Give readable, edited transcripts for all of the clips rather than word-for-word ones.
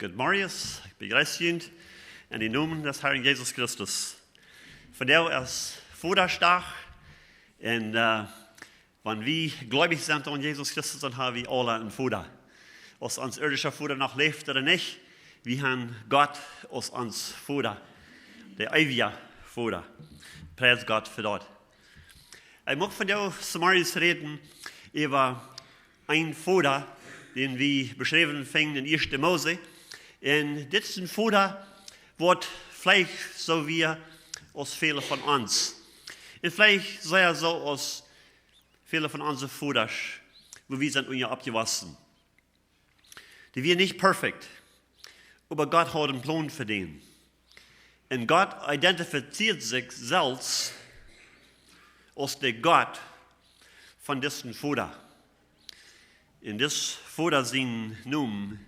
Good morning, ich begrüße ihn in den Namen des Herrn Jesus Christus. Von der ist Vaterstag und wenn wir gläubig sind an Jesus Christus, dann haben wir alle einen Vater. Ob uns irdischer Vater noch lebt oder nicht, wir haben Gott als uns Vater, der ewige Vater. Preis Gott für dort. Ich möchte von der Samaris reden über einen Vater, den wir beschrieben finden in 1. Mose. Und diesen Vater wird vielleicht so wie als viele von uns. Und vielleicht sehr so als viele von unseren Vaters, wo wir sind unja abgewachsen. Die wir nicht perfekt, aber Gott hat einen Plan für den. Und Gott identifiziert sich selbst als der Gott von diesem Vater. In das Vater sein Namen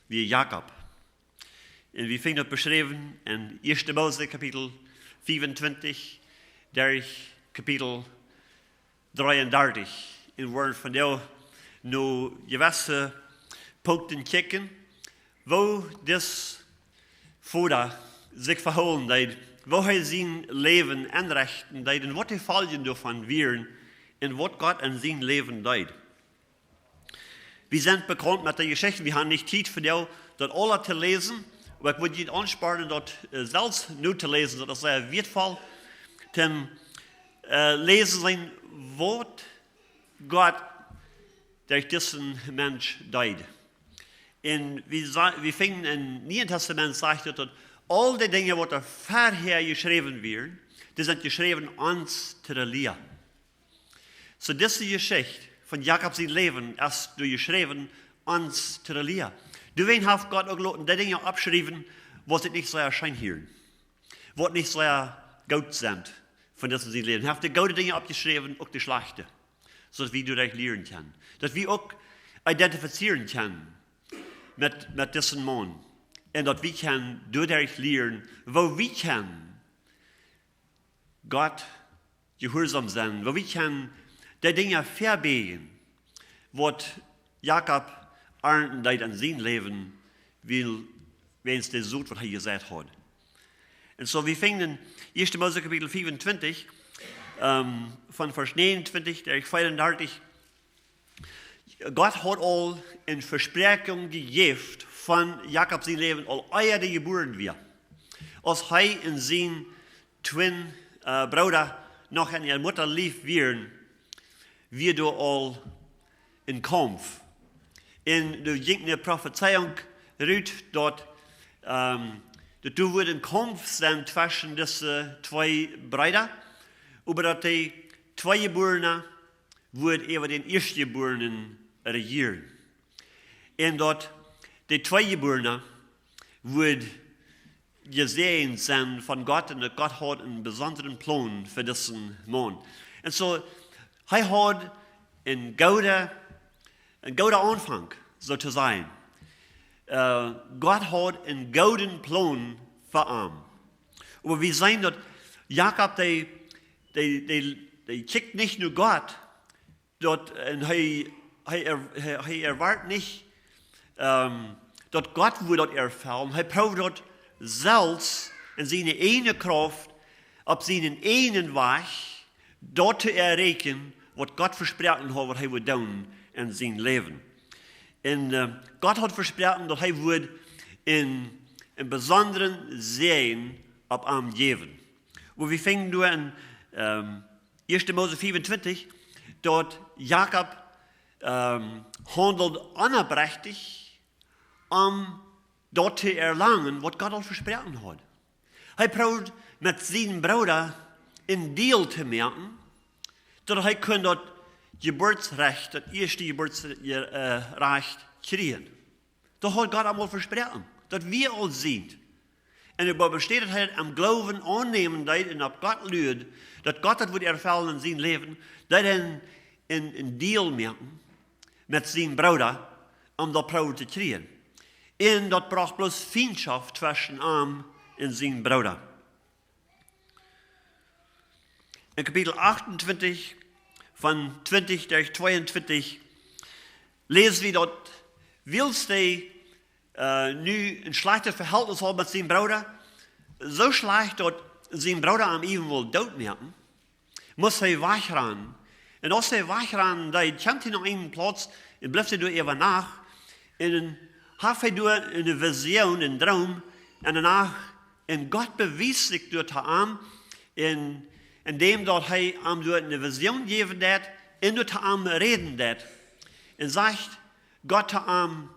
wie Jakob. Und wir finden das beschrieben in 1. Mose Kapitel 25, durch Kapitel 33. In Wort von der nur gewisse Punkte checken, wo das Vater sich verholen hat, wo er sein Leben anrichten hat und was die Folgen davon wären und was Gott an sein Leben hat. Wir sind bekannt mit der Geschichte, wir haben nicht Zeit für das alle zu lesen, aber ich würde Ihnen anspornen, das selbst nur zu lesen, das ist sehr wertvoll, zum lesen, was Gott durch diesen Mensch tut. Und wir finden im Neuen Testament sagt, dass all die Dinge, die vorher geschrieben werden, die sind geschrieben uns zu der Lehre. So diese Geschichte von Jakob sein Leben ist geschrieben uns zu der Lehre. Du wen hat Gott auch gelassen, die Dinge abschreiben, was nicht so erscheint hier. Was nicht so gut sind von diesem sein Leben. Er hat die guten Dinge abgeschrieben, auch die schlechten. So dass wir dadurch lernen können. Dass wir auch identifizieren können mit diesem Mann. Und dass wir können dadurch lernen, wo wir können Gott gehorsam sein, wo wir können die Dinge verbeten, was Jakob ernten an sein Leben will, wenn es der sucht, was er gesagt hat. Und so, wir finden 1. Mose Kapitel 25, von Vers 29, der 34, Gott hat all in Versprechung gegeben von Jakob sein Leben, all eier die geboren wir. Als er in sein Twin Bruder noch an ihrer Mutter lief wären, wir do all in Kampf. In der jüngsten Prophezeiung ruht dort, du wird ein Kampf sein zwischen diesen zwei Brüdern, aber dass die zwei Geborenen wird über den Erstgeborenen regieren. Und dort die zwei Geborenen wird gesehen sein von Gott und Gott hat einen besonderen Plan für diesen Mann. Und so, er hat einen guten Anfang, so zu sein. Gott hat einen guten Plan für ihn. Aber wir sehen, dass Jakob, der kickt nicht nur Gott, dort, und er erwartet nicht, dass Gott wird dort erfüllen. Er braucht dort selbst in seine eigene Kraft, auf seinen eigenen Weg, dort zu erreichen, was Gott versprochen hat, was er wird tun in sein Leben. Und Gott hat versprochen, dass er wird in besonderen Sehen auf ihm geben. Und wir finden nur in 1. Mose 25, dort Jakob handelt unabrechtig, dort zu erlangen, was Gott uns versprochen hat. Er braucht mit seinem Bruder in Deal zu merken, dass er dort Geburtsrecht, das erste Geburtsrecht kriegen. Das hat Gott einmal versprochen, dass wir alles sind. Und über Bestehenheit am Glauben annehmen, und auf Gott lügt, dass Gott das wird erfüllen in seinem Leben, dass er in Deal merken mit seinem Bruder, das Brauch zu kriegen. Und das braucht bloß Feindschaft zwischen ihm und seinem Bruder. In Kapitel 28, von 20 durch 22, lesen wir dort, willst du nu een slechte verhältnis had met zijn Bruder. Zo slecht dat zijn Bruder hem even wil doodmaken. Moest hij wegrennen. En als hij wegrennen, dan komt hij naar een plaats en blijft hij door even nach. En dan heeft hij door een visioen, een droom. En daarna, en God bewijst zich door hem. En dem dat hij hem door een visioen geven dat. En door hem reden dat. En zegt God te hem,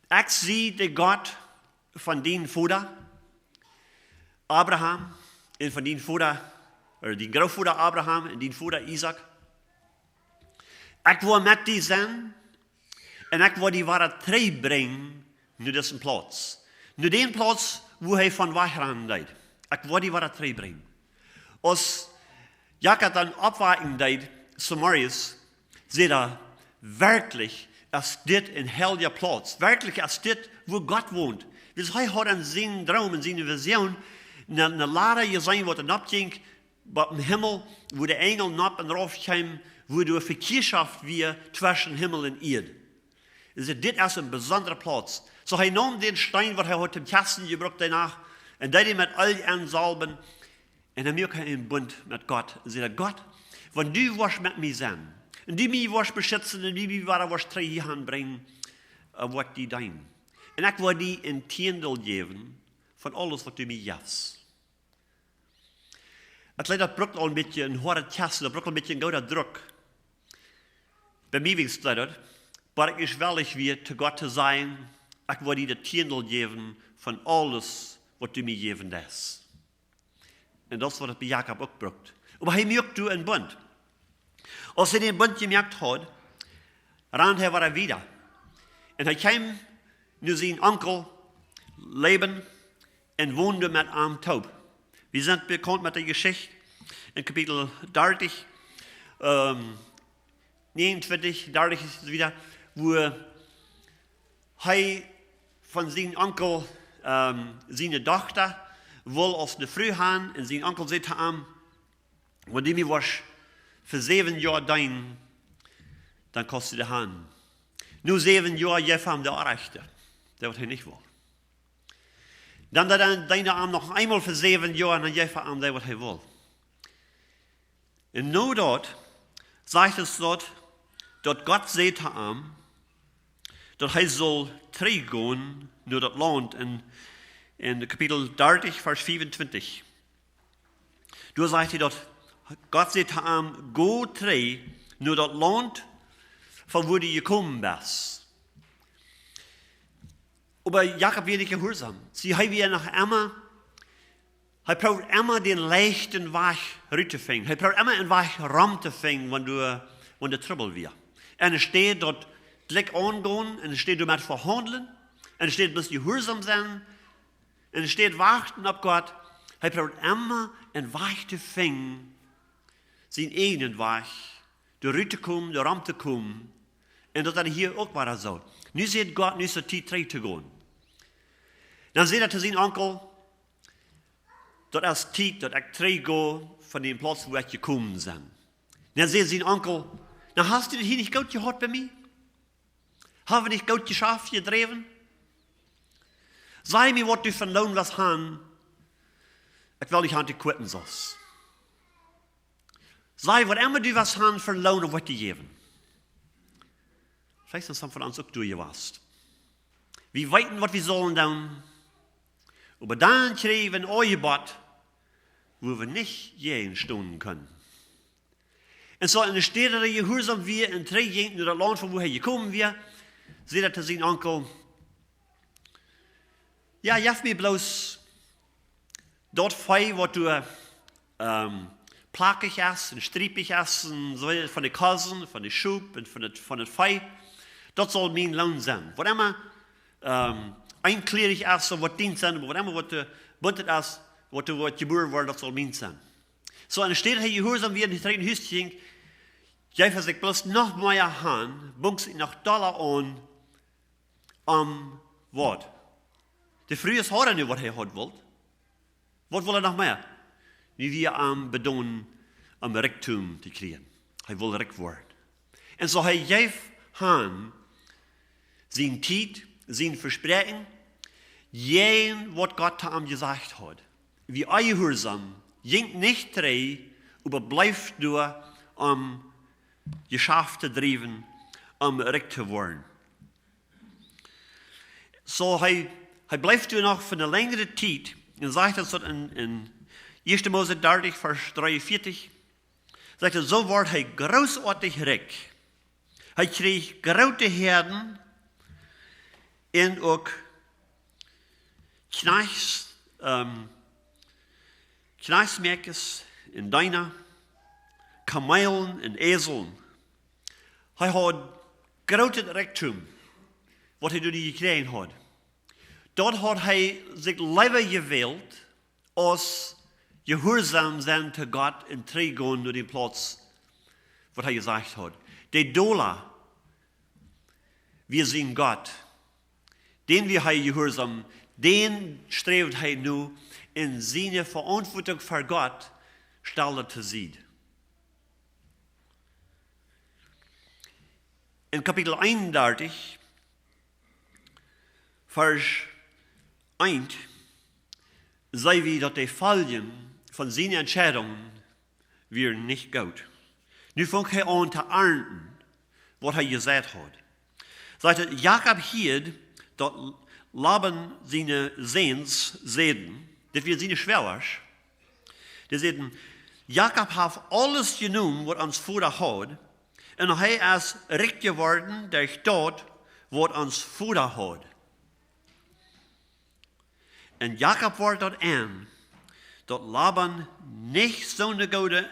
ik zie de God van die vader, Abraham, en van die vader, die grootvader Abraham en die vader Isaac. Ik wil met die zijn, en ik wil die ware terugbrengen naar deze plaats. Naar die plaats waar hij van wegrennen deed. Ik wil die ware terugbrengen. Als Jacob dan opwaken deed, Samarias, zei hij, werkelijk, als dit een heilige plaats. Werkelijk, als dit waar God woont. Dus hij had in zijn droom, in zijn visioen, een lade gezien wat er opging, op de hemel, waar de engel nap en eraf kwam, waar de verkeerschaft weer tussen hemel en aarde. Dus dit is een bijzondere plaats. Zo hij nam den steen wat hij had in kasten gebruikt daarna, en deed hij met olie en zalben, en hij maakte een bund met God. En zei, God, want du was met mij zijn. En die mij was beschützen en die mij was terug hier gaan brengen wat die dein. En ik wil die een tiendel geven van alles wat du mij geeft. Het leidt dat brukt al een beetje een harde kast, dat brukt al een beetje een gouden druk. Bij mij wist dat, maar ik is wel weer te God te zijn, ik wil die de tiendel geven van alles wat du mij geven is. En dat is wat het bij Jacob ook brukt. Maar hij maakt toen een bund. Als hij den bund gemaakt had, ran hij weer wieder. En hij kwam naar zijn onkel Laban en woonde met hem thuis. We zijn bekend met de geschichte in kapitel 30, 29, 30 is het weer, waar hij van zijn onkel, zijn dochter, wil als de vrouw gaan. En zijn onkel zei te hem, wanneer hij was voor 7 jaar dein, dan kostte de haan. Nu 7 jaar geef hem de rechter. Dat wat hij niet wil. Dan deed hij hem nog eenmaal voor 7 jaar en dan geef hij hem dat wat hij wil. En nu dat, zegt het dat God zei te hem, dat hij zal teruggaan naar dat land in kapitel 30, vers 25. Toen zegt hij dat God zei te hem, go terug naar dat land van waar je gekomen bent. Maar Jacob weer niet gehoorzaam. Zie, hij weer naar Emma. Hij probeert Emma den leichten weg uit te vinden. Hij probeert Emma een weg ram te vinden, wanneer de trouble weer. En er staat dat het licht aangaan, en er staat dat met verhandelen, en er staat dat je gehoorzaam zijn, en er staat wachten op God. Hij probeert Emma een weg te vinden, zijn eigen weg, eruit te komen, de ram te komen. En dat hier ook maar zo. Nu zegt God, nu is het tijd terug te gaan. Dan zei hij te zijn onkel, dat is tijd dat ik terug ga van die plaats waar ik gekomen ben. Dan zei zijn onkel, nou hast u het hier niet goed gehad bij mij? Hebben we niet goed geschaft, gedreven? Zeg me wat u van loon was gaan. Ik wil niet aan te quitten zoals. Zeg wat immer du was gaan voor loon of wat je geven. Vielleicht sind von uns auch durchgewasst. Wir weten, was wir sollen tun. Aber dann kriegen wir ein Angebot, wo wir nicht gehen stunden können. Und so in der Städte, die gehorsam wir in 3 Jahren in das Land, von woher gekommen wir, sagt er zu seinem Onkel, ja, jaf mir bloß dort fei, was du plakig ist und striepig ist, und so von den Kassen, von den Schub und von den Fei. Dat zal mijn loon zijn. Wat immer einklerig is, of wat dient zijn, wat immer wat buntet is, wat geboren wordt, dat zal mijn zijn. Zo, en er staat hij gehoorzaam weer in het huis ging, jij heeft zich bloos nog meer aan, bunkt zich nog dollar aan, wat? De vroeger had hij nu wat hij had wilt. Wat wil hij nog meer? Nu weer aan bedoelen om rijkdom te krijgen. Hij wil rijk worden. En zo hij geeft aan zijn tijd, sein Versprechen, jeden, was Gott zu ihm gesagt hat. Wie eingehorsam, jingt nicht drei, aber bleibt nur, Geschäft zu treiben, recht zu werden. So, er bleibt nur noch für eine längere Zeit, und sagt das in 1. Mose 30, Vers 43, sagt so wird er großartig reich. Er kriegt große Herden und auch Kneißmerkes in Deiner, Kamelen und Eseln. Er hat großes Reichtum, was er durch die gekriegt hat. Dort hat er sich lieber gewählt, als gehorsam sein zu Gott und trägen durch den Platz, was er gesagt hat. Der Dollar, wir sehen Gott, den wir gehorsam, den strebt er nur in seine Verantwortung für Gott, stellt zu sehen. In Kapitel 31, Vers 1, sehen wir, dass die Folgen von seinen Entscheidungen wir nicht gut. Nu fängt er an zu ernten, was er gesagt hat. Sagt Jakob hier, dass Laban seine Sehns sehen, das wir seine Schwäger. Die sagen, Jakob hat alles genommen, was uns Vater hat, und er ist recht geworden durch das, was uns Vater hat. Und Jakob war dort an, dass Laban nicht so eine gute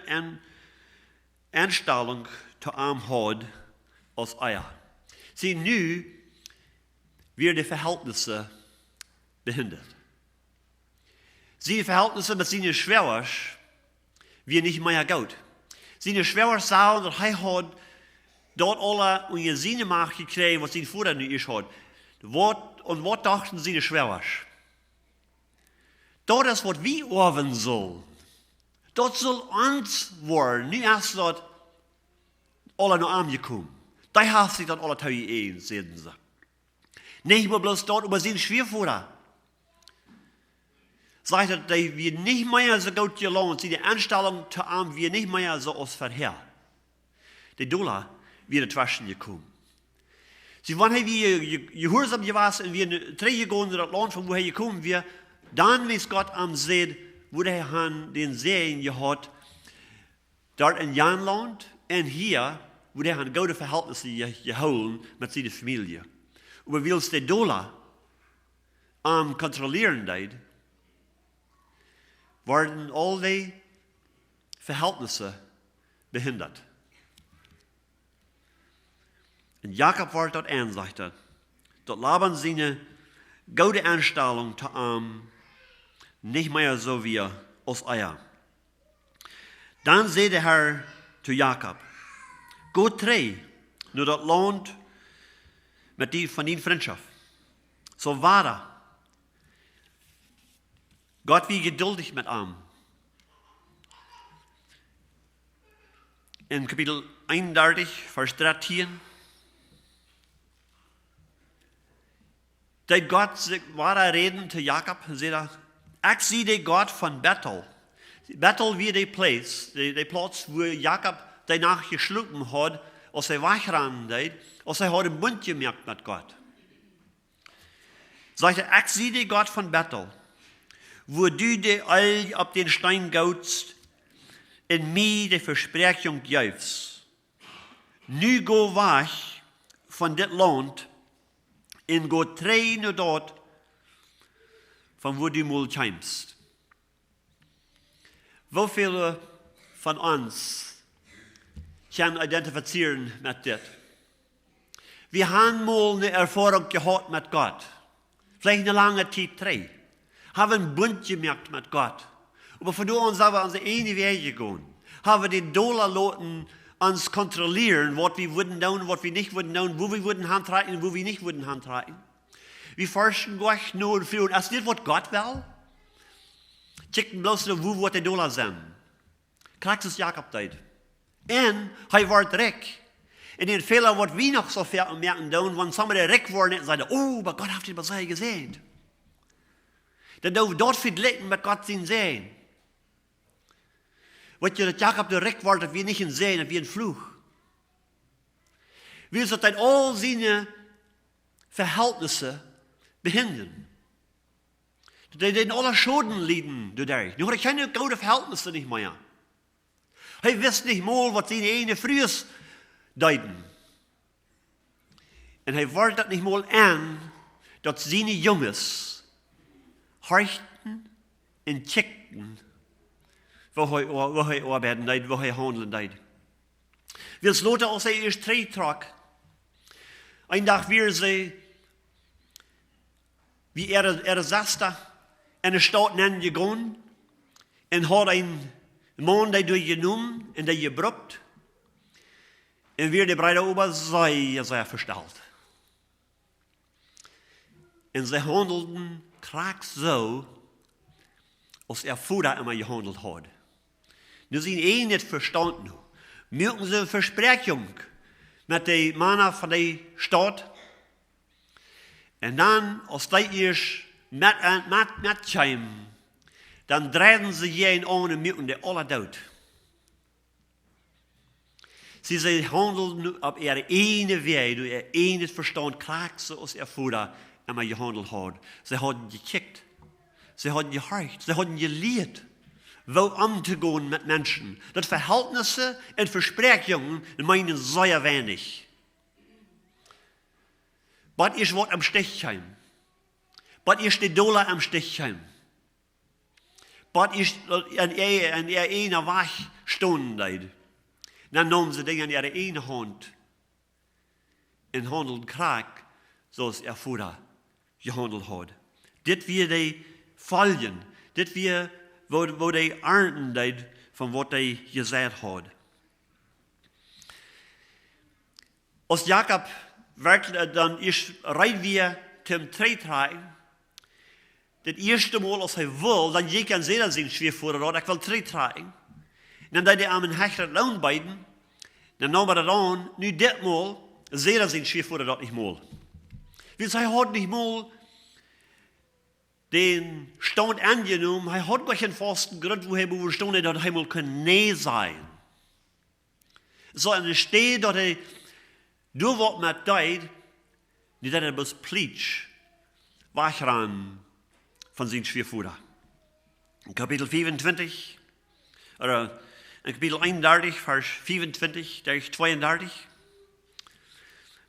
Einstellung zu ihm hat als er. Sie nu werden die Verhältnisse behindert. Die Verhältnisse mit seinen Schwägern werden nicht mehr gut. Seine Schwäger sagen, dass er hat dort alle und seine Macht gekriegt, was sein Vater nicht hat. Und was dachten seine Schwäger? Das ist, was wir erben sollen. Das soll uns werden, nicht erst dort alle nach ihm gekommen. Da hat sich dann alle Teile sehen sie. Nicht mehr bloß dort über seinen Schwiegervater. Sagt er, dass wir nicht mehr so gut gelohnt, die Anstellung zu ihm wir nicht mehr so als vorher. Die Dollar wird dazwischen gekommen. Sie waren wir gehorsam gewesen und wir trägegegangen in das Land, von woher gekommen wir, dann, wenn Gott am sieht, wo der Herr den Segen gehabt, dort in Janland und hier, wo der Herr gute Verhältnisse geholt mit seiner Familie. Aber weil es der Dollar kontrollieren deed, werden all die Verhältnisse behindert. Und Jakob war dort an, sagt er, dort Laban seine gute Einstellung zu ihm nicht mehr so wie als er. Dann sagt der Herr zu Jakob, go trei, nur das Land von den Freundschaft. So war er. Gott wie geduldig mit ihm. In Kapitel 31, Vers 13, da Gott war reden zu Jakob, sagt er, ich sehe den Gott von Bethel. Bethel wie der Platz, wo Jakob danach geschlagen hat, als er wegrennen deed, als er hat einen Bund gemacht mit Gott. Sagt er, ich sehe den Gott von Bethel, wo du dir all auf den Stein gautst, in mir die Versprechung gibst. Nu go weg von dit Land, und go trei nur dort, von wo du mal kommst. Wie viele von uns können identifizieren mit das? Wir haben mal eine Erfahrung gehabt mit Gott. Vielleicht eine lange Zeit drei. Haben einen Bund gemacht mit Gott. Aber von uns haben wir unsere eigene Wege gegangen. Haben wir die Dollar lassen uns kontrollieren, was wir würden tun, was wir nicht würden tun, wo wir würden handreichen, wo wir nicht würden handreichen. Wir forschen gleich nur und führen. Ist das, was Gott will? Checken bloß nur, wo die Dollar sind. Kriegt es Jakob dort. Und er war reich. En den Fehler, wat wir noch so viel merken, wenn somebody weg worden und sagt, oh, aber Gott hat die Messiah gesehen. Dann dürfen wir dort viel letten, mit Gott sehen sehen. Wat je dat Jakob de weg wordt, dat wir nicht een sehen, dat wir een Fluch. Wir sollten all seine Verhältnisse behindern. Die den alle Schulden liegen dadurch. Nu had ik geen goede Verhältnisse nicht mehr. Hij wist nicht mal, was seine ene Frühes deuten. En hij wordt dat nicht mal an, dat seine Junges horchten en checkten, wo hij arbeiten deed, wo hij handelen deed. Wir sloten als hij eerst treetrok. Een dag weer ze, wie saß da, en staat nan gegaan, en had een man die door genomen, en die gebruikt, en weer de breide ober zij versteld. En ze handelden kraak zo, als Vader immer gehandelt had. Nu zijn niet verstanden. Merken ze een verspreching met de mannen van de stad. En dan, als die eerst met zijn, dan draaien ze je aan en merken de alle dood. Ze handelden op ihre ene weg, door ihr ene verstand, kraak zoals Vader immer gehandelt had. Ze hadden gekickt. Ze hadden gehorcht. Ze hadden geleerd. Wo umzugehen mit Menschen. Das Verhältnisse und Versprechungen meinen sehr wenig. Was ist was am Stichheim? Was ist die Dollar am Stichheim? Was ist an einer Wachstunde? Dann nehmen sie Dinge in ihre eine Hand und handeln kraak, so es Vater gehandelt hat. Das wir die Folgen, das wir wo die ernten deed van wat hij gezegd had. Als Jakob werkelijk dan is rijdt weer zum Treetragen. Das erste Mal, als hij wil, dan je kan zeggen zijn schweervoerder, ik wil treetragen. En dan deed hij aan een hechter loon bijden. Dan nam hij dat aan, nu ditmaal, zeggen zijn schweervoerder dat niet mal. Dus hij had niet mal den Stand angenommen, hij had gar geen vasten Grund, wo hij bewogen hat, dat hij mal kan nee zijn. So en steht, dat hij door wat met deed, niet dat hij bus pleitsch, wegran van zijn schweervoerder. In kapitel 24, oder in kapitel 31, vers 24, 32,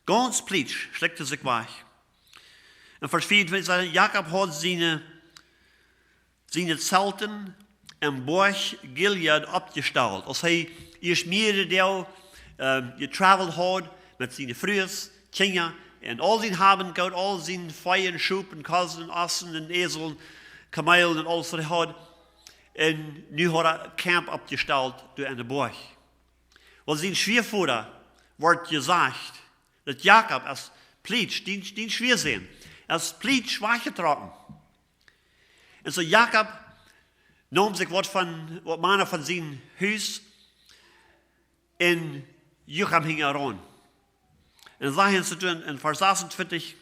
ganz pleitsch schlägt er sich weg. In vers 24 sagt Jakob hat seine Zelten im Berg Gilead abgestellt. Als hij eerst meerdere deel getraveld had met zijn vrouwen, kinderen en al zijn habengoed, al zijn vijen, schoep en kazen, assen en ezelen, kamelen en alles wat hij had. En nu had hij camp opgesteld door in de berg. Want zijn schweervoerder wordt gezegd dat Jakob als pleitsch, die schwer zijn, als pleitsch weggetrokken. En zo Jakob nam zich wat mannen van zijn huis en Jocham hing eraan. En zeggen ze toen in vers 26,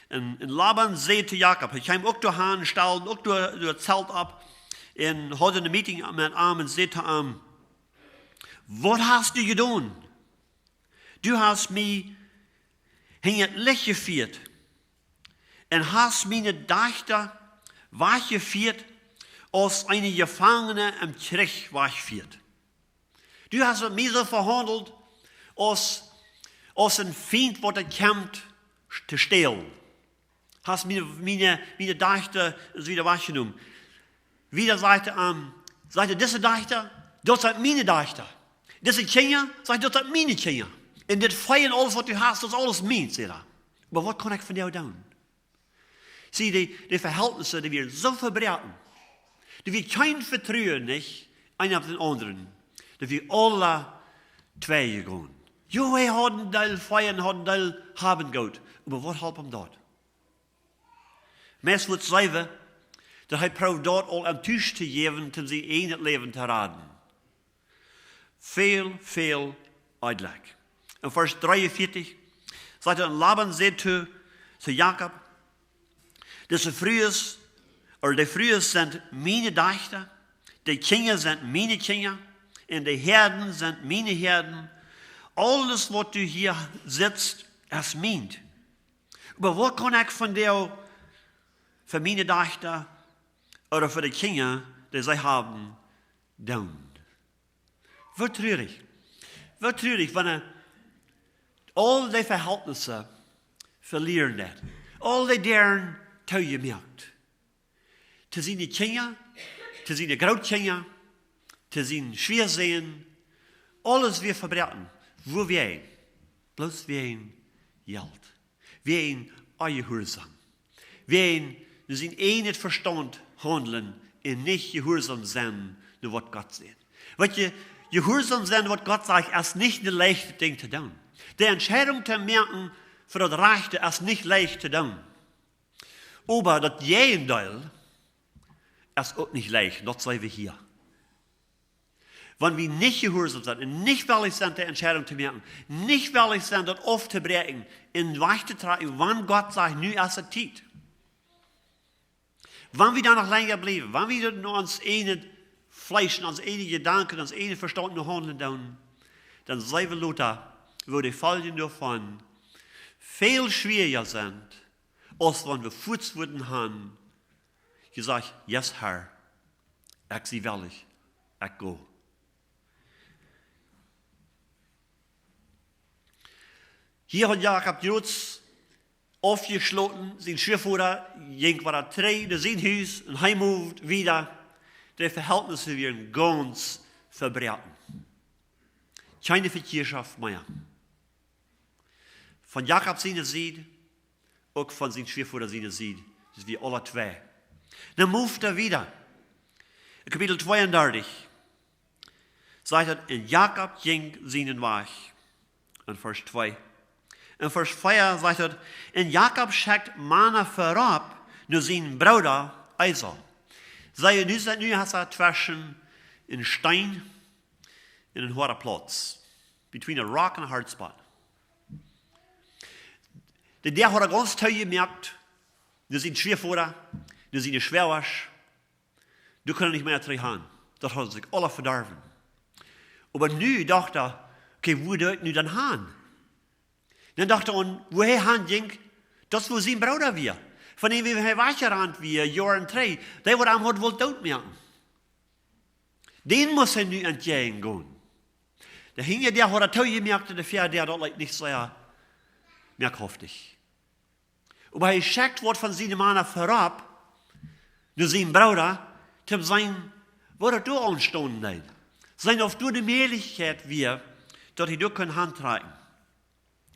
en Laban zei te Jakob, hij kwam ook door Haan stallen, ook door het zelt op, en had een meeting met hem en zei te hem, wat hast du gedaan? Du hast mij in het licht gevierd en hast meine Dachter weggevierd als eine Gefangene im Krieg weggevierd. Du hast mit mir so verhandelt, als ein Feind, der kommt, zu stehlen. Hast meine Dachter wieder weggenommen. Wieder sagte diese Dachter, das sind meine Dachter. Diese Kinder, sagt, das sind meine Kinder. Und das Feiern, alles, was du hast, das ist alles meins, sagt er. Aber was kann ich von dir tun? Zie, die Verhältnisse, die wir so verbreiten, die wir kein Vertrauen nicht, einer auf den anderen, die wir alle zwei gehen. Jo, wij hadden deel feiern, hadden deel haben goed. Maar wat helpt hem dat? Mensen moet zeggen dat hij probeert dat al aan thuis te geven, om zijn in het leven te raden. Veel uitleg. in Vers 43, sagt er, und Laban sagt zu Jakob, die Frühe sind meine Dächter, die Kinder sind meine Kinder, und die Herden sind meine Herden. Alles, was du hier sitzt, ist mein. Aber was kann ich von dir für meine Dächter oder für die Kinder, die sie haben, tun? Wird traurig, wenn all die Verhältnisse verlieren wird. All die deren toegemerkt. Zu seine Kinder, zu seine Großkinder, zu seinen Schwiersehen, alles wir verbreiten. Wo wir bloß wir Geld. Wir Gehorsam. Wir sind nicht Verstand handeln und nicht Gehorsam sein, nur was Gott sagt. Weil Gehorsam sein, was Gott sagt, ist nicht ein leichtes Ding zu tun. Die Entscheidung zu merken, für das Rechte ist nicht leicht zu tun. Aber das Gegenteil ist auch nicht leicht, das sei wir hier. Wenn wir nicht gehorsam sind und nicht willig sind, die Entscheidung zu merken, nicht willig sind, das aufzubrechen, in Weich zu tragen, wann Gott sagt, nu ist es Zeit. Wenn wir da noch länger bleiben, wenn wir nur uns eine Fleisch, uns eine Gedanken, uns eine Verstand noch handeln tun, dann sei wir Luther, wo die Folgen davon viel schwieriger sind, als wenn wir Fuß würden haben, gesagt, yes, Herr, ich sie willig, ich go. Hier hat Jakob Jutz aufgeschlossen, sein Schiffuhr ging war 3, der sein Haus und heimmoved wieder. Die Verhältnisse werden ganz verbreiten. Keine Verkehrschaft mehr. Von Jakob seine Seite, auch von seinem Schiffuhr seine Seite. Das ist wie alle zwei. Dann moved er wieder. In Kapitel 32 sagt er, und Jakob ging seinen Weg. In Vers 2. In Vers 4 sagt er, und Jakob schickt Mana vorab, nur seinen Bruder Esau. Sei nu hast er zwischen einen Stein und einen harten Platz. Between a rock and a hard spot. Der hat er ganz toll gemerkt, wir sind Schwerfuhrer, wir sind Schwerwasch. Du kannst nicht mehr haben. Das hat sich alle verdorben. Aber nu dachte er, okay, wo dort nu dann haben? Dann dachte er, woher han ging, das wo sein Bruder wir. Von dem wir weggerannt wir, Jahren 3, der wird am wohl tot merken. Den muss er nu entgegengehen. Der Hinge, der hat er toll gemerkt, der Pferd, der dort nicht sehr merkhaftig. Aber er schickt Wort von seinem Mann vorab, nur seinem Bruder, zum sein, wo er du anstehen nein. Sein auf du die Möglichkeit wir, dass er durch kann handtragen.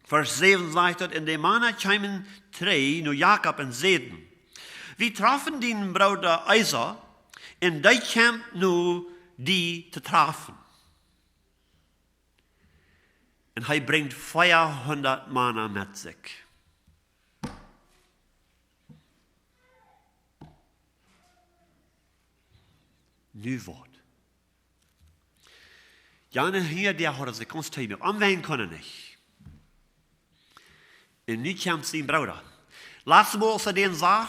Vers 7 sagt er, in dem Mann kamen 3, nur Jakob und Seden. Wir trafen den Bruder Esau, und der kam nur die zu treffen. Und er bringt 400 Männer mit sich. Nu wat. Jana hier, der hat sich ganz teilnehmen. Anwenden kann er nicht. Und nu kommt sein Bruder. Letztes Mal, als er den sah,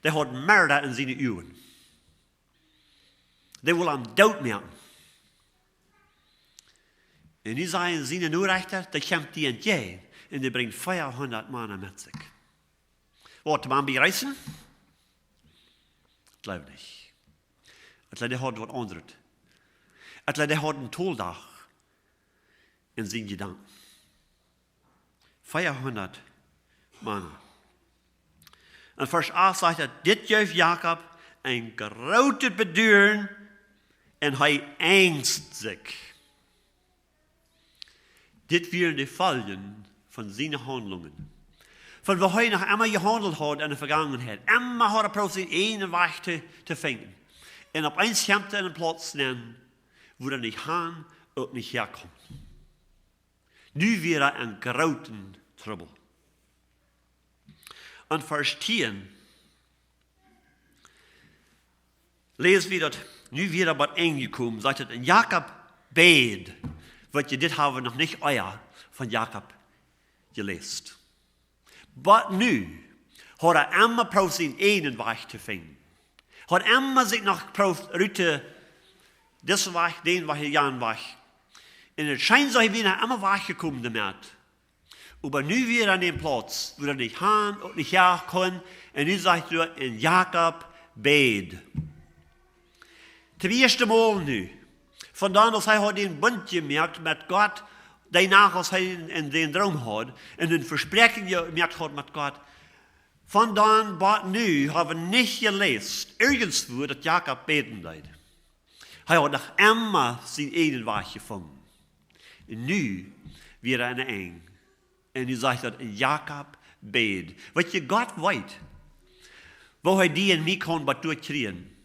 der hat Mörder in seinen Augen. Der will am Tod merken. Und nu sagen seine Nachrichter, der kommt die entgegen. Und der bringt 400 Männer mit sich. Was, man bereisen? Ich glaube nicht. Ich glaube, der hat was anderes. Ich glaube, der hat einen Toldach in seinen Gedanken. 400 Männer. Und Vers 8 sagt er, dit geeft Jakob ein großes Bedürfen und er ängst sich. Dit wären die Folgen von seinen Handlungen. Von wo er noch immer gehandelt hat in der Vergangenheit. Immer hat er probiert, einen Weg zu finden. Und auf eins kommt er einen Platz nennen, wo er nicht hin und nicht herkommt. Nu wäre er ein großen Trouble. Und Vers 10 lesen wir dort, nu wäre er bei angekommen, sagt er, und Jakob bet, wat je dit hebben nog niet euer van Jacob gelesen. Maar nu had immer probeert zijn eigen weg te vinden. Had immer zich nog probeert uit deze weg, den weg, jan weg. En het schijnt zo, hij bijna immer weggekomen damit. Aber nu weer aan die plaats, waar hij niet gaan of niet her kon. En nu zegt hij, en Jacob bed. Ten eerste Mal nu. Vandaan als hij had een bund gemerkt met God, daarna als hij in den droom had, en een verspreking gemerkt had met God. Vandaan tot nu hebben we niet gelezen, ergens voor dat Jacob beten deed. Hij had nog immer zijn eigen weg gevonden. En nu weer aan de eng. En nu zegt dat Jacob bed. Wat je God weet, wo hij die en mij kan wat durchkriegen,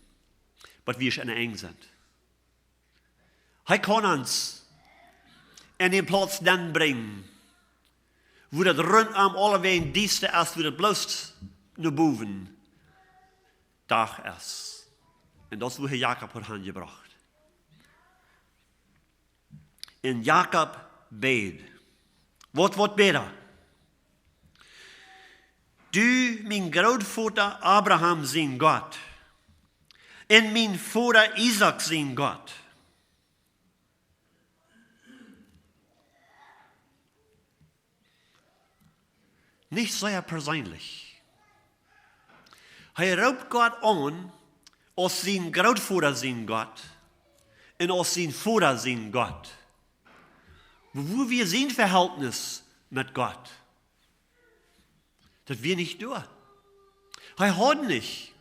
wat wir aan de eng zijn. Hij kan ons in die plaats dan brengen, wo dat rondom alle wegen dieste is, wo dat bloos naar boven dag is. En dat is hoe hij Jacob had aangebracht. En Jacob bed. Wat wordt beter? Du, mijn grootvader Abraham, zijn God. En mijn vader Isaac, zijn God. Nicht sehr persönlich. Hij roept God aan als zijn grootvader zijn God en als zijn vader zijn God. Wo wir zijn verhältnis met God. Dat wir nicht doen. Hij had niet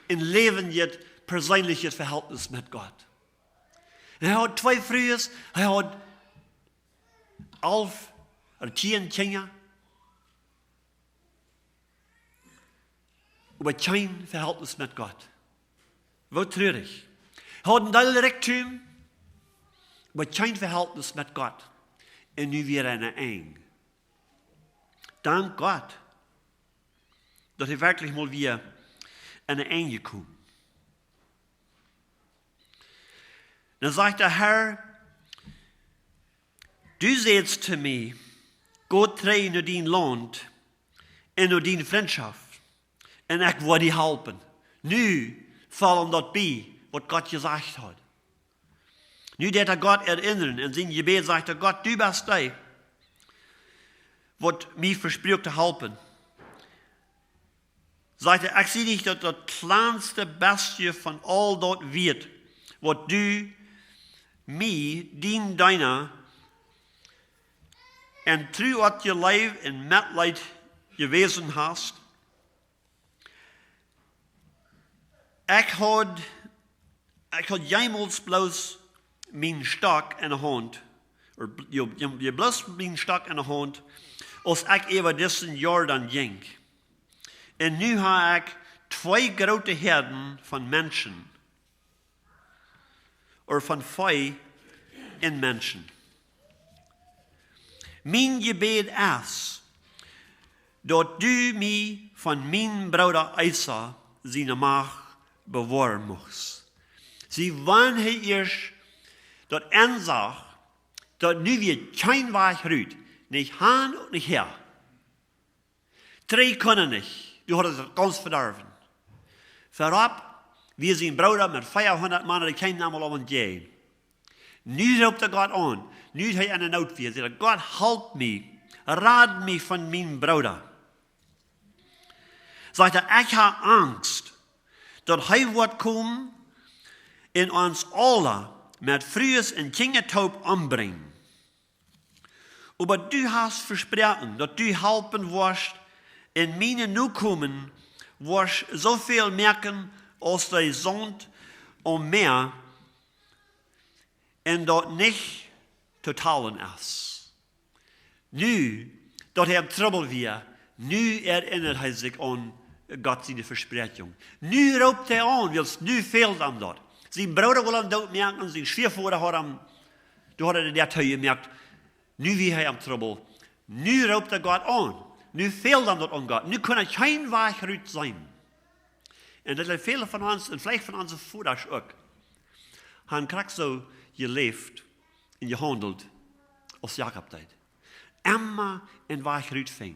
een levend persoonlijk verhältnis met God. En hij had 2 vrouwen, hij had 11 of 10 kinderen. Maar geen verhältnis met God. Wat treurig. Hij had een deel rijkdom, maar geen verhältnis met God. En nu weer een eng. Dank God dat hij werkelijk mal weer aan een eng gekomen. Dan zegt de Herr, du zeidst zu mij, Gott tree naar dien land en naar dien vriendschap. En ik wil die helpen. Nu vallen dat bij wat God gezegd had. Nu deed hij God herinneren en zijn gebed zegt hij, God, du bist die, wat mij verspreekt te helpen. Zegt hij, ik zie niet dat het kleinste bestje van al dat weet, wat du mij, dien deiner, en trouw wat je leven en metleid gewezen hast. Ik had jemals bloos mijn stok in de hand, je bloos mijn stok in de hand, als ik over deze Jordan ging. En nu heb ik 2 grote herden van mensen, of van vee in mensen. Mijn gebed is, dat du mij van mijn broeder Esau zijn maag bewaren moest. Zie, wanneer hij eerst dat inzag, dat nu weer geen weg uit, niet haan en niet her. 3 kunnen niet, du had het ganz verderven. Voorop, wir zijn broeder met 500 mannen, die geen naam al om gaan. Nu roept hij God aan, nu is hij in een nood weer, zegt God, help mij, raad mij van mijn broeder. Zegt hij, ik heb angst, dat hij wordt komen en ons alle met vrouwen en kinderen ombrengen. Maar du hast versprochen, dat du helpen wirst en mijn nukomen wirst zoveel merken als de zond om meer en dat niet te talen is. Nu, dat hij trouble weer, nu herinnert hij zich aan God zijn verspreching. Nu roept hij aan, want nu fehlt hem dat. Zijn broeder wil hem dood merken, zijn schwiegervader had hem, toen had hij dat gemerkt. Nu wie hij hem trouble. Nu roept hij God aan. Nu fehlt hem dat aan God. Nu kan er geen weg uit zijn. En dat zijn vele van ons, en vielleicht van onze voeders ook. Han krijgt zo geleefd en gehandeld als Jacob deed. Immer en waar ik eruit ving.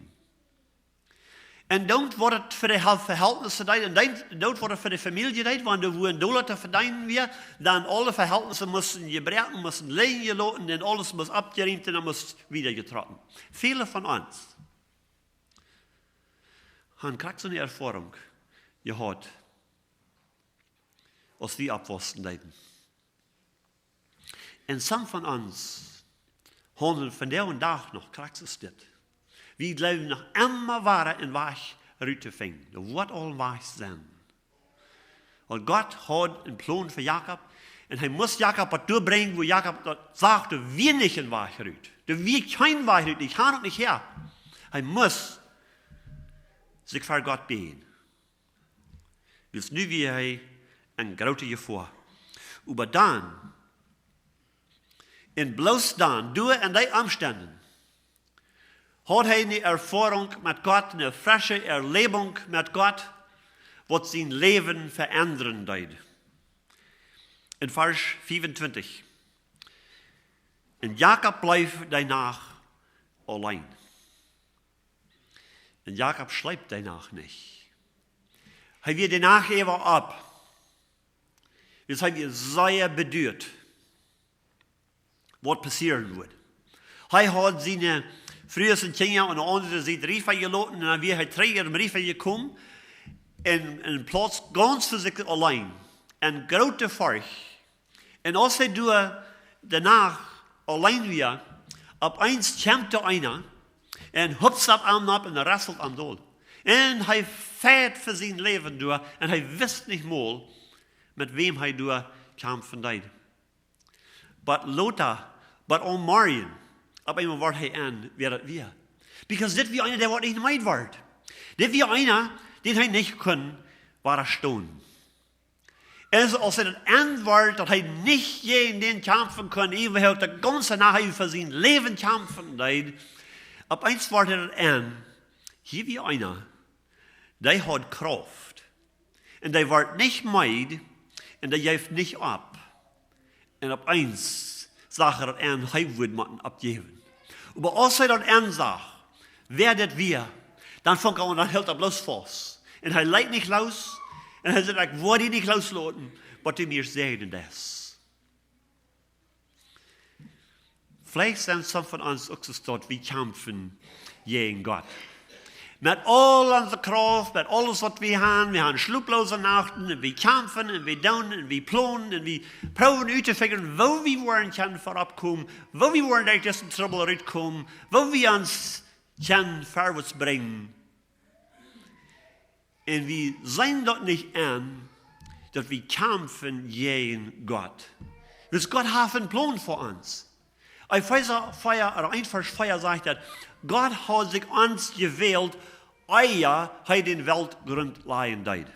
En dan wordt het voor de verhältnissen deed, en dan wordt het voor de familie deed, want er woen dollar te verdienen weer, dan alle verhältnissen moesten gebruiken, moesten leien gelaten, en alles moest abgeriemd en dan moest wieder getrokken. Viele van ons hebben krijgt zo'n ervaring gehad, als die abwassen deden. En some van ons hebben van de dag nog krijgt es dit. Wie blijven nog immer waren en waar eruit te vinden. Dat wordt al waar zijn. Want God had een plan voor Jacob. En hij moest Jacob wat doorbrengen, wo Jacob dat sagte, wir nicht in waar eruit. Er wie kein waar eruit, ik ga nog niet her. Hij moest zich voor God been. Dus nu wie hij een grote gevoel. Maar dan, en bloos dan, door en die omstanden, had hij een ervaring met God, een frisse erlebing met God, wat zijn leven veranderen deed. In vers 25. En Jacob bleef daarna alleen. En Jacob schleipt daarna niet. Hij werd daarna even op. Dus hij werd zeer beduurd, wat passeren wordt. Hij had zijn Früher sind Kinder und andere sind Riefer gelaten und dann wir halt 3 Jahre im Riefer gekommen in einen Platz ganz für sich allein. Ein großer Volk. Und als er danach allein war, ab eins kämpfte einer und hupst ab und rasselt am Dol. Und er fährt für sein Leben durch und er wusste nicht mal, mit wem er durch kämpfen deed. But Lothar, but on Marion, op eenmaal wordt hij aan weer het weer. Because dit wie einer, der wordt niet meid wordt. Dit wie einer, den hij niet kon, waar staan. En als het aan wordt, dat hij niet in den kämpfen kon, evenwel de ganze nacht voor zijn leven kämpfen deed, op eens wordt het aan. Hier wie einer, die had kracht. En die wordt niet meid, en die geeft niet op. En op eens zag er aan, hij wordt moeten opgeven. Maar als hij dat aanzag, wer dat weer, dan vond hij, dan hield hij bloos vast. En hij leidt niet los. En hij zei, ik wil die niet loslaten, wat hij meer zei das. Vielleicht zijn some van ons ook zo wie kämpfen gegen Gott. Met al onze kracht, met alles wat we hebben schluploze nachten, en we kämpfen, en we doen, en we plannen, en we proberen uit te figuren waar we worden kunnen voorop komen, waar we worden uit deze trouble uitkomen, waar we ons kunnen voorwaarts brengen. En we zijn dat niet aan, dat we kämpfen gegen Gott. Dus Gott heeft een plan voor ons. Ein Vers 4 sagt dat Gott hat sich uns gewählt, eia hij den Weltgrund leien deed.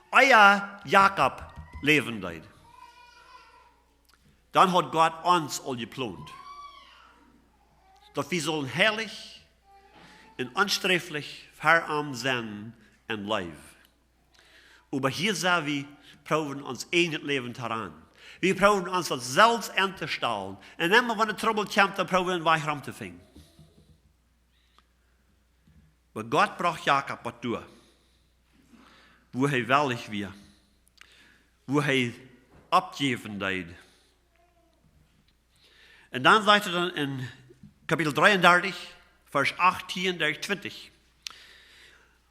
Eia Jakob leven deed. Dan hat Gott uns al geplant. Dat wir sollen herrlich und ansträflich verarmt sein und leben. Aber hier sagen wir, proben uns ein Leben heran. Wir proben uns das selbst anzustellen. Und immer wenn der Trouble kommt, dann proben wir weiter zu finden. Aber Gott braucht Jakob was durch. Wo er wellig war. Wo er abgeben deed. Und dann sagt er dann in Kapitel 33, Vers 18 durch 20.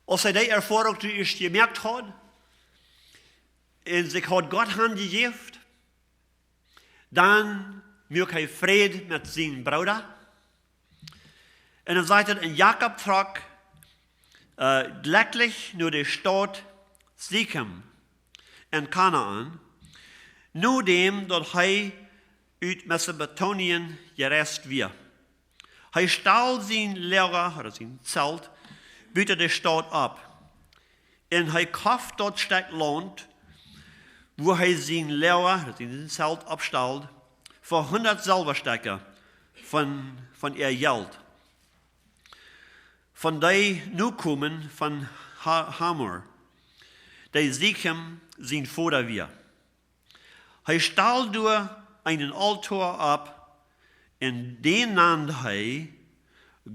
Als er die Erfahrung zuerst gemerkt hat, und sich hat Gott handgegeben, dann möchte er Frieden mit seinem Bruder. Und dann sagt er, in Jakob trug gleich nur die Stadt Sichem in Kanaan, nur dem, dass er uit Mesopotamien gereist war. Er stahl sein Lager, oder sein Zelt, bietet die Stadt ab. Und er kauft dort Stück Land, wo er sein Lager, sein Zelt abstahlt, für 100 Silberstücke von ihr Geld. Von die nu kommen von Hamor, die Sichem sein Vater war. Er stahl durch einen Altar ab, En den nannte hij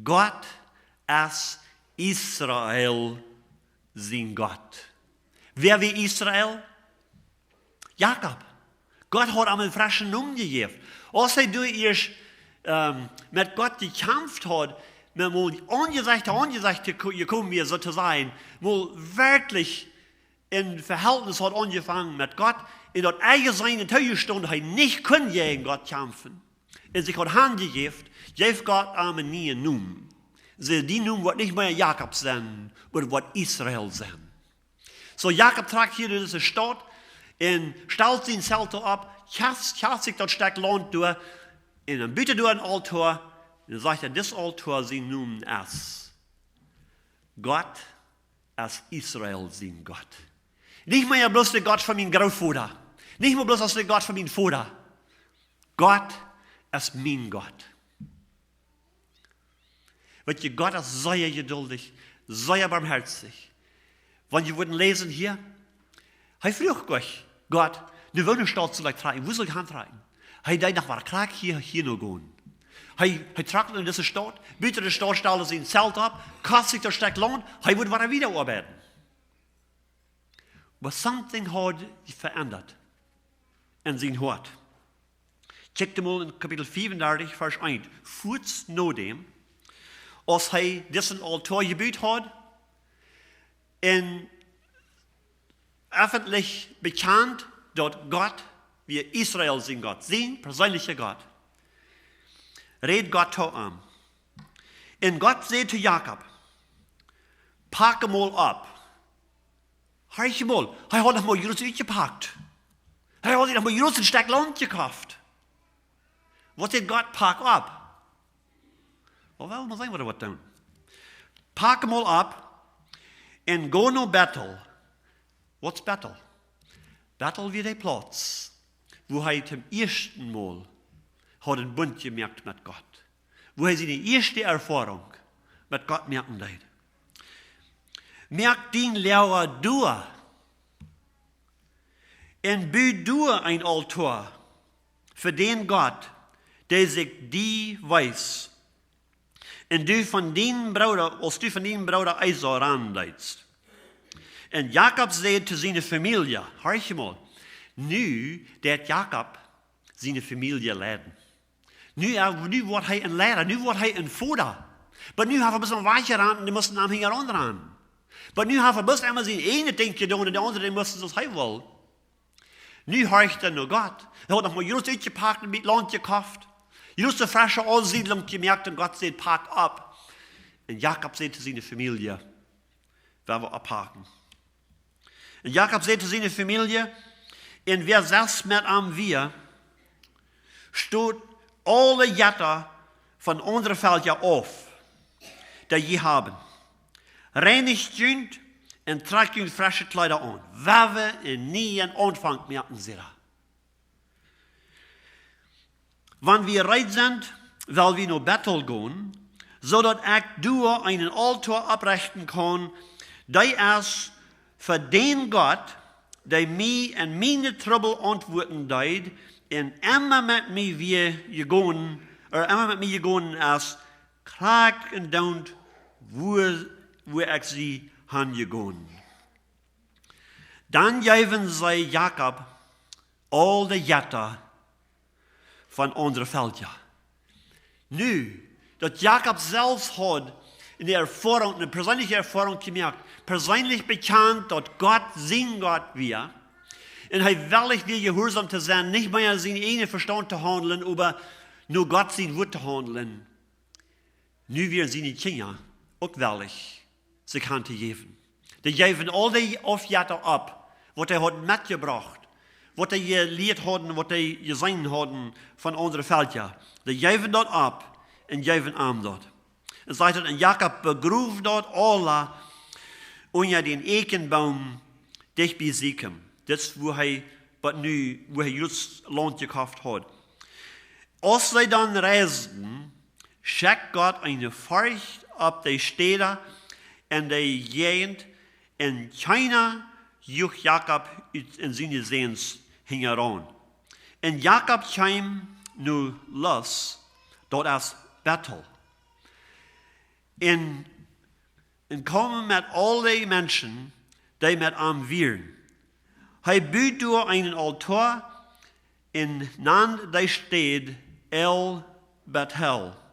Gott als Israel sein Gott. Wer wie Israel? Jakob. Gott hat ihm einen frischen Namen gegeben. Als hij door eerst mit Gott gekämpft hat, mit mal Angesicht gekommen wir so zu sein, mal wirklich in Verhältnis hat angefangen mit Gott, in dort eigen seine Teuerstund hat nicht können gegen Gott kämpfen. Und sich hat handgegeben, gef Gott einen neuen Namen. Die Namen wird nicht mehr Jakob sein, aber wird Israel sein. So Jakob trägt hier in diese Stadt und stellt sein Zelt ab, kehrt sich dort stark Land durch, und dann bietet er ein Altar, und dann sagt er, das Altar sein Namen ist Gott als Israel sein Gott. Nicht mehr bloß der Gott von meinem Großvater. Nicht mehr bloß als der Gott von meinem Vater. Gott ist mein Gott. Weil Gott ist sehr geduldig, sehr barmherzig. Wenn ihr würden lesen hier, er fragt euch, Gott, nu wollen wir stolz zu tragen, wo soll ich antragen? Er denkt nach, war Krieg hier noch gehen. Er tragt in diese Stadt, bietet die Stadt, stellt sein Zelt ab, kostet sich das Stück Land, er wird wieder arbeiten. But something hat verändert in sein Hort. Checkt mal in Kapitel 34, Vers 1. Kurz nach dem, als er diesen Altar gebaut hat, und öffentlich bekannt, dass Gott, wie Israel sein Gott, sein persönlicher Gott, redet Gott zu ihm. Und Gott sagt zu Jakob, pack mal ab. Hör mal, er hat noch mal Jerusalem gepackt. Er hat noch mal Jerusalem ein Stück Land gekauft. Was hat Gott pack ab? Well, mal sehen, was er tun. Pack mal ab und go nach Bethel. Was Bethel? Bethel wie der Platz, wo er zum ersten Mal hat einen Bund gemerkt mit Gott. Wo er seine erste Erfahrung mit Gott merken hat. Merk den Lehrer durch. Und bau du ein Altar für den Gott, der sich die weiß. Und du von den Bruder, als du von den Bruder Esau ranleitst. Und Jakob sagt zu seiner Familie, hör mal, nu wird Jakob seine Familie leiden. Nu wird er ein Lehrer, nu wird er ein Vater. Aber nu hat er ein bisschen weicher ran und die müssen am Hinger ran. Aber nu hat er bloß einmal sein eine Ding getan und der andere, den mussten das heim wollen. Nu horcht er nur Gott. Er hat noch mal Jerusalem ausgepackt und mit Land gekauft. Jerusalem frische Ansiedlung gemerkt und Gott sagt, pack ab. Und Jakob sagt zu seiner Familie, werden wir abhaken. Und Jakob sagt zu seiner Familie, und wer selbst mit am wir, steht alle Jätter von unseren Feldern auf, die je haben. Reinigt jünd und tragt jünd frische Kleider an. Werbe und nie einen Anfang merken sie da. Wenn wir bereit sind, weil wir nach Bethel gehen, so dass ich du einen Altar abrichten kann, der ist für den Gott, der mir in meine Trouble antworten wird, und immer mit mir gegangen ist, Krieg und Don't, wo ich sie hingegangen. Dann geben sie Jakob all die Jätter von unseren Feldern. Nu, dass Jakob selbst hat in der Erfahrung, eine persönliche Erfahrung gemerkt, persönlich bekannt, dass Gott sein Gott wir, und er wirklich will gehorsam zu sein, nicht mehr seinen eigenen Verstand zu handeln, aber nur Gott sein Wort zu handeln. Nu wir seine Kinder auch wirklich sich handzugeben. Die geben all die Aufjätter ab, was er hat mitgebracht, was er gelehrt haben, was er gesehen haben von unseren Feldern. Die geben dort ab und geben ihm dort. Es sagt, und Jakob begrub dort alle unter den Ekenbaum dich bei Sichem. Das ist, wo er just Land gekauft hat. Als sie dann reisten, schickt Gott eine Furcht auf die Städte in der Gegend, und keiner juckt Jakob in seine Sehens heran. Und Jakob kam nur los Dat is Bethel. En komen met al die mensen die met hem vieren. Hij bouwt door een altaar en naam die stad El Bethel.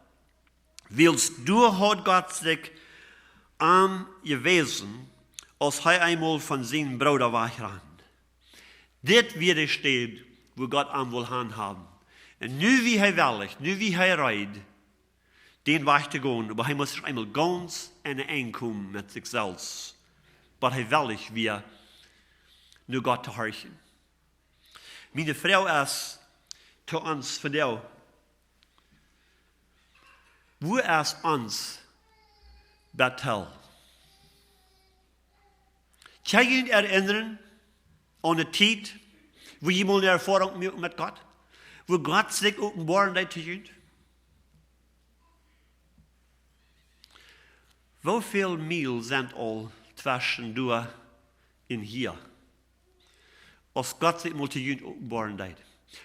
Wils door had God zich aan gewezen, als hij eenmaal van zijn broeder weggaan. Dit weer de stad, wo God aan wil hebben. En nu wie hij welligt, nu wie hij rijdt, den weg te gaan, maar hij moet zich eenmaal ganz en aankomen met zichzelf. Maar hij welligt weer nu God te horchen. Mijn vrouw is te ons verteld. Wo is ons Bethel? Kan je je herinneren aan de tijd wo je mal een ervaring met God? Wo God zich openbaar te je? Hoeveel mijl zijn al tussendoor in hier? Als God zich mal te je openbaar deed.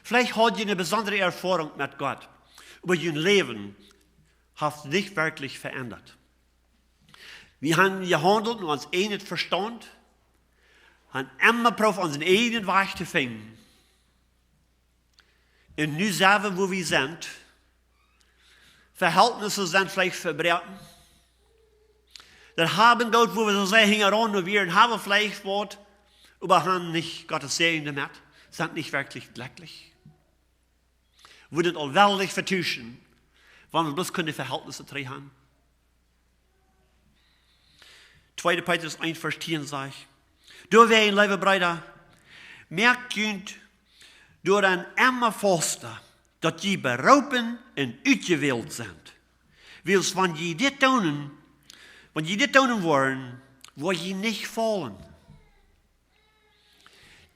Vielleicht had je een bijzondere ervaring met God. Aber je leven heeft nicht wirklich verändert. Wir haben gehandelt und uns nicht verstand, haben immer probiert, unseren eigenen Weg zu finden. Und nu selber, wo wir sind, Verhältnisse sind vielleicht verbrochen. Das haben dort, wo wir so sehr hingeran und wir haben vielleicht was, aber haben nicht Gottes Segen damit, sind nicht wirklich glücklich. Würden allweldig vertuschen, wann wir bloß keine Verhältnisse drin haben. 2. Petrus 1, Vers 10 sagt, door wij, lieve Brüder, merkt kunt door een immer vaster, dat je beroepen en uitgewild zijn. Wils, wanneer je dit tonen worden, word je niet vallen.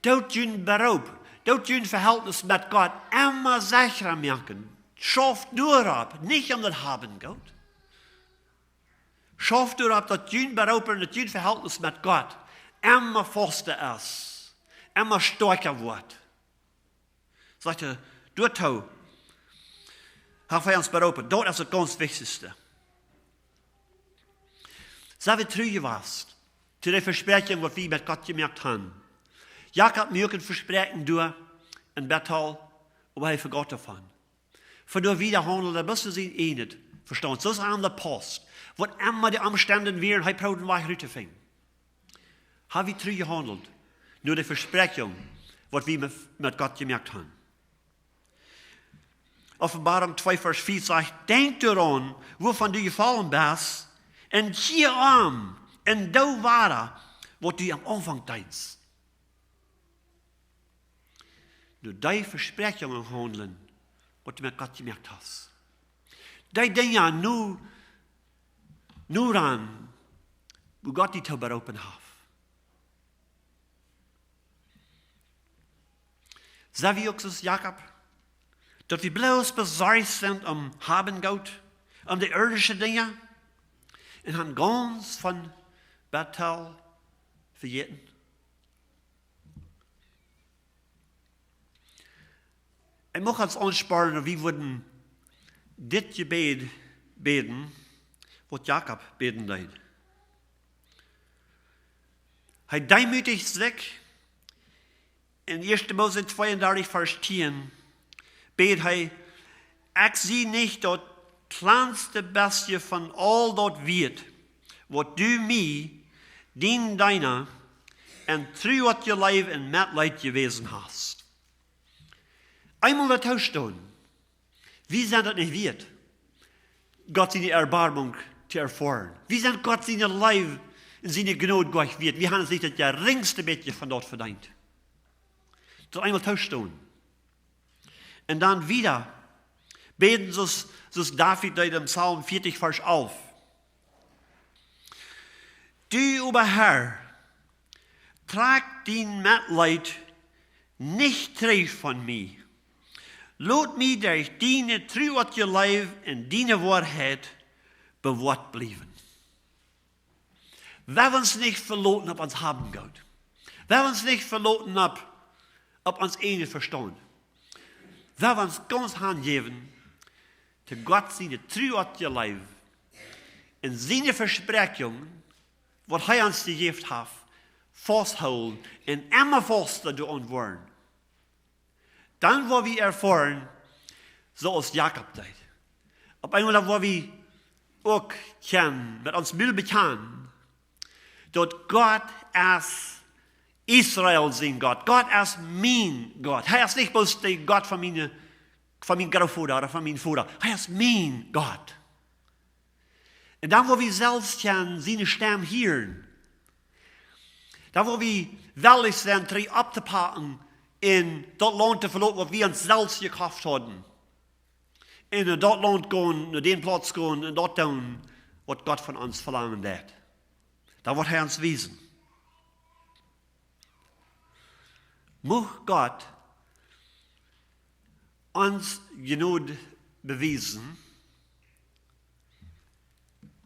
Dat je een beroep, dat je een verhältnis met God immer sicherer merken. Schaf door op, niet om dat hebben gaat. Schaf door op dat je een beroep en dat je een verhältnis met God immer vaster is, immer sterker wordt. Zegt hij, door toe, hebben wij ons beroepen. Dat is het ganz wichtigste. Zijn we trouw geweest, zu de verspreking wat we met God gemerkt hebben. Jacob mögen versprechen door in Bethel, aber hij vergat ervan. Voor door wie de handel, dat moesten ze niet verstaan. Zo is aan de post. Wat immer de omstanden weer, hij probeert een weg uit te vinden. Hebben we trouw gehandeld, door de verspreking wat we met God gemerkt hebben. Offenbarung 2, Vers 4 zegt, denk eraan waarvan du gevallen bent en zie aan en doe waar wat du am Anfang deed. Door die versprekingen handelen wat du met God gemerkt hast. Die dingen nu aan hoe God die te beroepen heeft. Zijn we ook zoals Jacob? Dat we bloos bezorgd zijn om hebben goud, om de irdische dingen, en gaan gans van Bethel vergeten. Ik mag ons aansporen, wie worden dit gebed beden, wat Jacob beden deed. Hij deemutigt zich in 1. Mose 32, Vers 10, bet hij, ik zie niet dat kleinste bestje van al dat weet, wat du mij, dien deiner, en trouw wat je leven en metleid gewezen hast. Einmal dat huis doen. Wie zijn dat niet weet? God zijn erbarmung te ervaren. Wie zijn God zijn leven en zijn genood gleich weet? Wie hebben zich het geringste beetje van dat verdiend? Dat einmal thuis doen. En dan wieder beten zoals David deed in Psalm 40, Vers 11. Du, o Herr, trag din Mitleid nicht terug von mir. Laat mij durch deine trouw wat je leef en deine waarheid bewaard blijven. We hebben ons niet verloren op ons hebben gehad. We hebben ons niet verloren op ons ene verstand. We hebben ons ganz aangegeven zu Gott seine Treu hat gelebt, in seine Versprechungen, was er uns gegeben hat, festhalten und immer fester daran wollen. Dann, wo wir erfahren, so als Jakob deed. Op einmal, wo wir auch kennen, mit uns Bibel bekennen, dat Gott als Israel sein Gott, Gott als mein Gott. Er ist nicht bloß der Gott von meinem Großvater oder von meinem Vater. Er ist mein Gott. Und dann, wo wir selbst kennen, seine Stimme hören, da wo wir willig sind, drei abzupacken, in dat Land te verlaten, wat wir uns selbst gekauft haben. In dat Land gehen, naar den Platz gehen, und dort tun, was Gott von uns verlangen wird. Da wird er uns wiesen. Mag Gott uns genug bewiesen,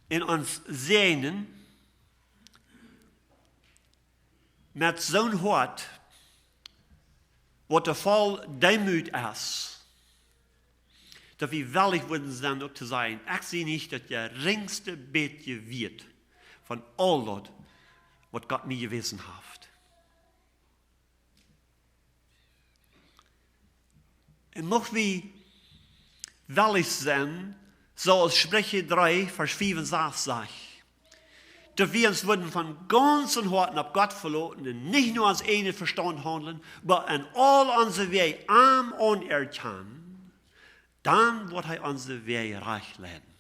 in uns sehnen, mit zo'n Hort, wat er voll Demut ist, dass wir willig würden sein, auch zu sein. Ich sehe nicht, dass der geringste Beetje wird von all das, was Gott mir gewesen hat. Und möchten wir willig sein, so als Sprüche 3, Vers 65 sagt, dass wir uns würden von ganzen Herzen auf Gott verlassen und nicht nur ans eine Verstand handeln, aber in all unsere Wege arm anerkennen, dann wird er unsere Wege reich leiten.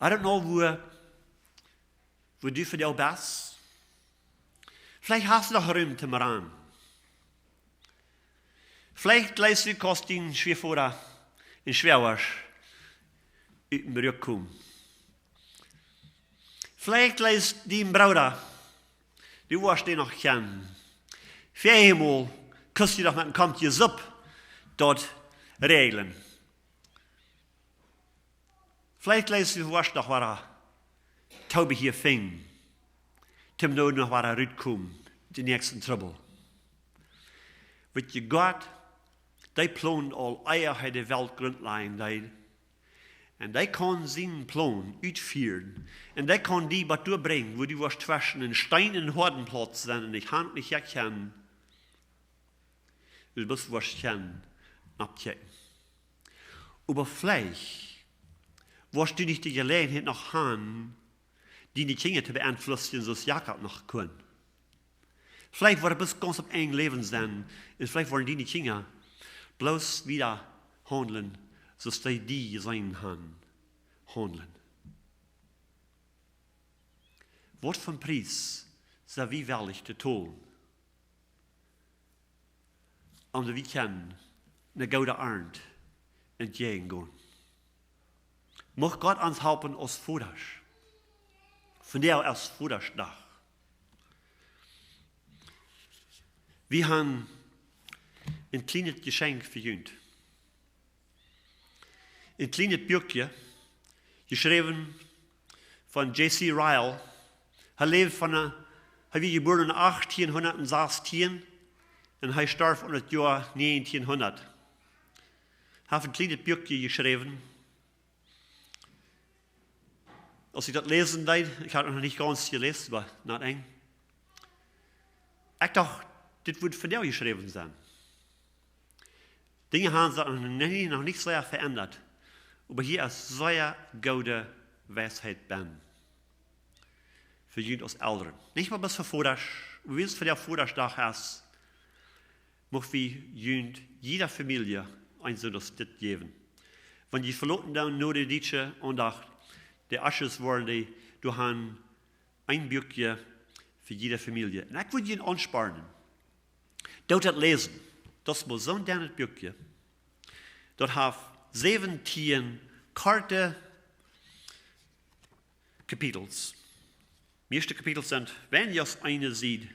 I don't know, wo du für dich bist. Vielleicht hast du noch Raum zum Ran. Vielleicht lässt du Kostin Schwerfutter in Schwerwasch uit dem Rück kommen. Vielleicht lässt die Bruder, die wirst du noch kennen. Viermal küsst du doch mit dem Kampfje Supp dort regeln. Vielleicht lässt du wirst noch was Taube hier fing. Zum Not noch was rüberkommen, die nächsten Trouble. Wird je Gott, die plant all Eier die Welt grundlein, en die kan zijn plan uitvoeren. En die kan die wat doorbrengen, wo die was zwischen een Stein en Hordenplatz zijn en ik hand niet herkennen. Dus best was kennen, abchecken. Aber vielleicht wirst du nicht die Gelegenheit noch haben, die Dinge zu beeinflussen, so Jakob noch können. Vielleicht wird es ganz auf ein Leben sein, und vielleicht wollen die Dinge bloß wieder handeln, so dass die sein handeln. Was für ein Preis sind wir willig zu tun, um wir können eine gute Ernte entgegengehen. Mag Gott uns helfen als Vater, von der als Vatersdag. Wir haben ein kleines Geschenk für uns. Ein kleines Büchlein, geschrieben von J.C. Ryle. Er lebt er wird geboren in 1816 und er starb in das Jahr 1900. Er hat ein kleines Büchlein geschrieben. Als ich das lesen deed, ich habe noch nicht ganz gelesen, aber nicht eng. Ich dachte, das wird für dich geschrieben sein. Dinge haben sich noch nicht sehr verändert. Aber hier ist sehr gute Weisheit ben. Für jeden als Eltern. Nicht mal bis für Vater, wie es für der Vatersdag ist, muss wir jeder Familie ein so das geben. Wenn die verloren dann nur die Deutsche und auch die Asches wollen, du hast ein Büchlein für jede Familie. Und ich würde ihn ansparen. Dort das lesen. Das muss so ein deines Büchlein. Dort hat 17 korte Kapitels. Die ersten Kapitel sind, wenn ihr eine sieht,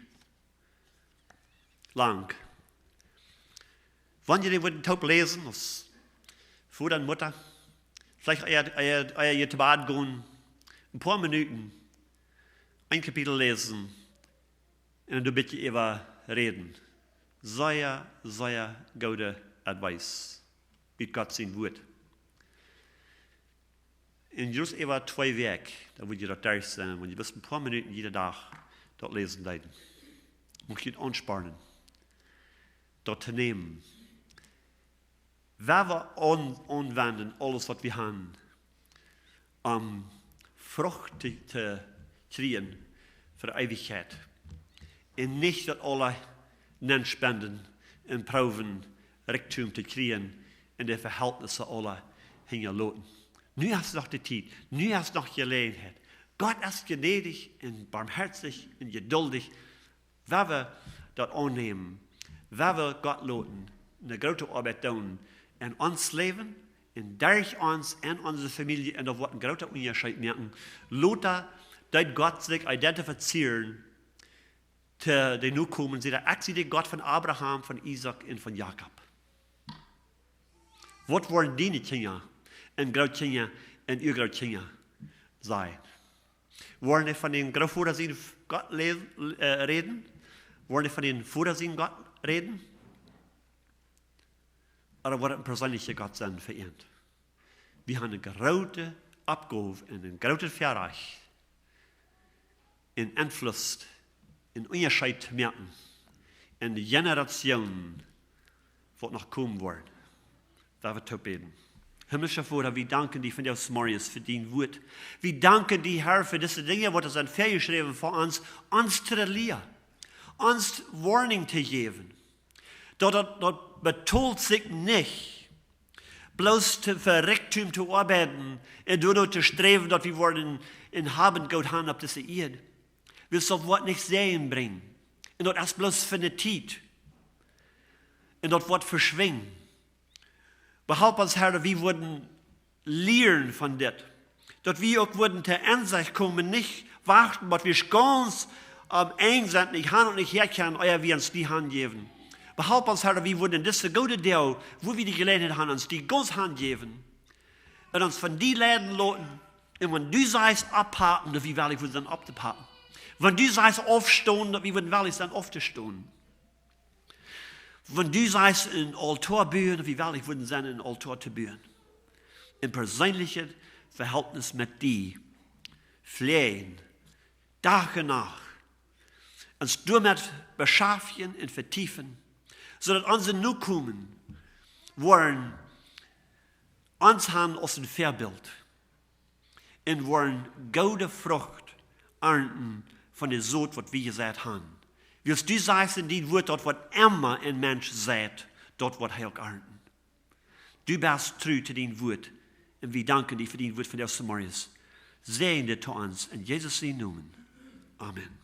lang. Wenn ihr den Taub lesen, als Vater und Mutter, vielleicht ihr zu Bad gehen, ein paar Minuten, ein Kapitel lesen, und du bitte über reden. sehr, sehr gute Advice mit Gott sein Wort. In just über 2 Wochen, da wird ihr dort da sein, wenn ihr bis ein paar Minuten jeden Tag dort lesen leiden. Muss ich anspannen, dort zu nehmen. Wenn wir anwenden, alles, was wir haben, Frucht zu kriegen für die Ewigkeit. Und nicht, dass alle spenden und proben, Reichtum zu kriegen in den Verhältnissen aller hinterlassen. Nu hast du noch die Zeit, nu hast du noch Gelegenheit. Gott ist gnädig und barmherzig und geduldig. Wenn wir das annehmen, wenn wir Gott loten, eine große Arbeit tun, in uns Leben, und durch uns und unsere Familie, und da wird ein großer Unterschied merken, loten, dass Gott sich identifizieren, zu den Nachkommen, sie der Aktie Gott von Abraham, von Isaac und von Jakob. Was wollen die Kinder und Großkinder und ihr Großkinder sein? Wollen die von den Großvatersinn Gott reden? Wollen die von den Vatersinn Gott reden? Oder wird ein persönlicher Gott sein für ihn? Wir haben eine große Abgabe und ein großes Verreich in Einfluss, in Unterschied zu merken, in die Generationen, die noch kommen werden. Da wir beten. Himmlischer Vater, wir danken dir von des Morgens für dein Wort. Wir danken dir, Herr, für diese Dinge, die sind festgeschrieben für uns zu lehren, uns Warning zu geben. Dort betont sich nicht, bloß für Reichtum zu arbeiten und nur zu streben, dass wir wollen in Haben Gott haben auf diese Erde. Wir sollen Wort nicht sehen bringen. Und dort ist bloß für eine Zeit. Und dort wird verschwingen. Behaupt uns, Herr, wir würden lernen von das. Dass wir auch würden zur Ansicht kommen, nicht warten, was wir ganz eng sind, nicht haben und nicht herkennen, euer wir uns die Hand geben. Behaupt uns, Herr, wir würden diese gute Deo, wo wir die Gelegenheit haben, uns die ganz Hand geben. Und uns von die Läden loten. Und wenn du sagst, abhaken, dass wir wirklich würden dann abzupacken. Wenn du sagst, aufstehen, dass wir würden wirklich dann aufzustehen. Wenn du sagst, ein Altar bauen, dass wir wirklich würden sein, ein Altar zu bauen. Im persönlichen Verhältnis mit dir. Flehen. Tag und Nacht. Uns damit beschaffen und vertiefen. Zodat unsere Nachkommen wollen uns haben als ein Vorbild und wollen gute Frucht ernten von der Saat, was wir gesagt haben. Wie du sagst in die Wort, dort wird immer ein Mensch sät, dort wird er auch ernten. Du bist treu zu dein Wort und wir danken dir für dein Wort von der Morgens. Sehende zu uns in Jesus' Namen. Amen.